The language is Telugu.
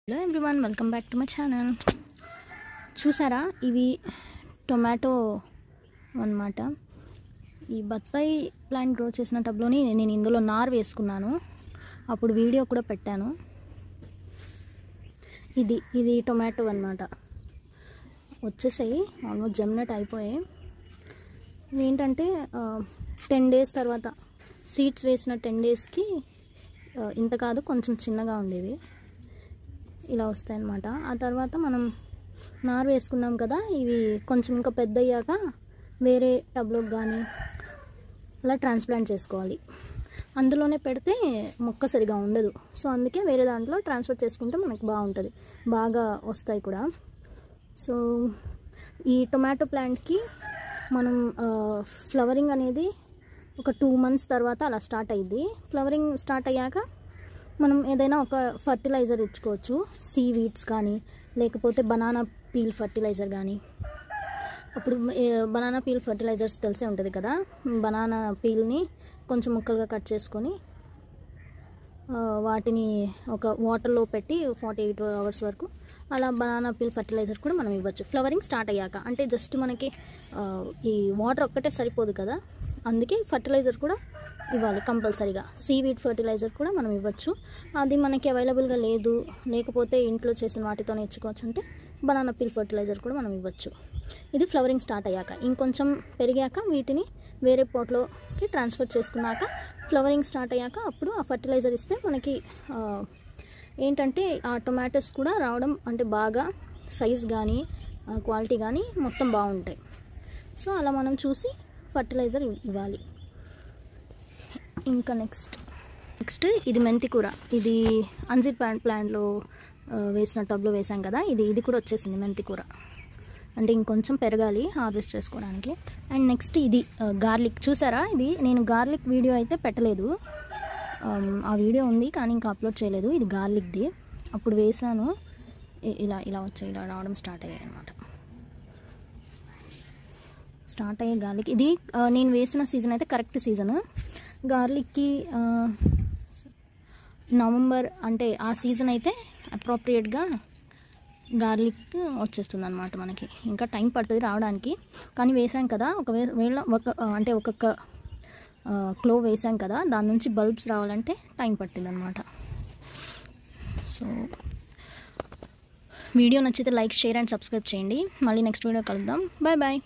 Hello everyone, welcome back to my channel. చూసారా, ఇవి టొమాటో అన్నమాట. ఈ బత్తాయి ప్లాంట్ గ్రో చేసిన టబ్లోని నేను ఇందులో నార్ వేసుకున్నాను, అప్పుడు వీడియో కూడా పెట్టాను. ఇది టొమాటో అన్నమాట. వచ్చేసాయి, ఆల్మోస్ట్ జమ్నట్ అయిపోయాయి. ఏంటంటే 10 days తర్వాత సీడ్స్ వేసిన 10 daysకి ఇంత కాదు, కొంచెం చిన్నగా ఉండేవి, ఇలా వస్తాయి అన్నమాట. ఆ తర్వాత మనం నారు వేసుకున్నాం కదా, ఇవి కొంచెం ఇంకా పెద్ద అయ్యాక వేరే టబ్లోకి కానీ అలా ట్రాన్స్ప్లాంట్ చేసుకోవాలి. అందులోనే పెడితే మొక్క సరిగా ఉండదు, సో అందుకే వేరే దాంట్లో ట్రాన్స్ఫర్ చేసుకుంటే మనకు బాగుంటుంది, బాగా వస్తాయి కూడా. సో ఈ టొమాటో ప్లాంట్కి మనం ఫ్లవరింగ్ అనేది ఒక 2 months తర్వాత అలా స్టార్ట్ అయ్యింది. ఫ్లవరింగ్ స్టార్ట్ అయ్యాక మనం ఏదైనా ఒక ఫర్టిలైజర్ ఇచ్చుకోవచ్చు, సీవీడ్స్ కానీ లేకపోతే బనానా పీల్ ఫర్టిలైజర్ కానీ. అప్పుడు బనానా పీల్ ఫర్టిలైజర్స్ తెలిసే ఉంటుంది కదా, బనానా పీల్ని కొంచెం ముక్కలుగా కట్ చేసుకొని వాటిని ఒక వాటర్లో పెట్టి 48 hours వరకు అలా బనానా పీల్ ఫర్టిలైజర్ కూడా మనం ఇవ్వచ్చు ఫ్లవరింగ్ స్టార్ట్ అయ్యాక. అంటే జస్ట్ మనకి ఈ వాటర్ ఒక్కటే సరిపోదు కదా, అందుకే ఫర్టిలైజర్ కూడా ఇవ్వాలి కంపల్సరీగా. సీవీడ్ ఫర్టిలైజర్ కూడా మనం ఇవ్వచ్చు. అది మనకి అవైలబుల్గా లేకపోతే ఇంట్లో చేసిన వాటితోనే ఇచ్చుకోవచ్చు అంటే బనానా పీల్ ఫర్టిలైజర్ కూడా మనం ఇవ్వచ్చు. ఇది ఫ్లవరింగ్ స్టార్ట్ అయ్యాక. ఇంకొంచెం పెరిగాక వీటిని వేరే పాట్లోకి ట్రాన్స్ఫర్ చేసుకున్నాక ఫ్లవరింగ్ స్టార్ట్ అయ్యాక అప్పుడు ఆ ఫర్టిలైజర్ ఇస్తే మనకి ఏంటంటే ఆ టొమాటోస్ కూడా రావడం, అంటే బాగా సైజ్ కానీ క్వాలిటీ కానీ మొత్తం బాగుంటాయి. సో అలా మనం చూసి ఫర్టిలైజర్ ఇవ్వాలి. ఇంకా నెక్స్ట్ ఇది మెంతి కూర. ఇది అంజీర్ ప్లాంట్లో వేసిన టబ్లో వేసాం కదా, ఇది కూడా వచ్చేసింది మెంతి కూర. అంటే ఇంకొంచెం పెరగాలి హార్వెస్ట్ చేసుకోవడానికి. అండ్ నెక్స్ట్ ఇది గార్లిక్. చూసారా, ఇది నేను గార్లిక్ వీడియో అయితే పెట్టలేదు, ఆ వీడియో ఉంది కానీ ఇంకా అప్లోడ్ చేయలేదు. ఇది గార్లిక్ది, అప్పుడు వేసాను, ఇలా వచ్చాయి, ఇలా రావడం స్టార్ట్ అయ్యాయి అన్నమాట. స్టార్ట్ అయ్యే గార్లిక్ ఇది నేను వేసిన సీజన్ అయితే కరెక్ట్ సీజన్ గార్లిక్కి. నవంబర్ అంటే ఆ సీజన్ అయితే అప్రోప్రియేట్గా గార్లిక్ వచ్చేస్తుంది అనమాట మనకి. ఇంకా టైం పడుతుంది రావడానికి, కానీ వేసాం కదా, ఒక్కొక్క క్లో వేసాం కదా, దాని నుంచి బల్బ్స్ రావాలంటే టైం పట్టింది అనమాట. సో వీడియో నచ్చితే లైక్, షేర్ అండ్ సబ్స్క్రైబ్ చేయండి. మళ్ళీ నెక్స్ట్ వీడియో కలుద్దాం. Bye bye.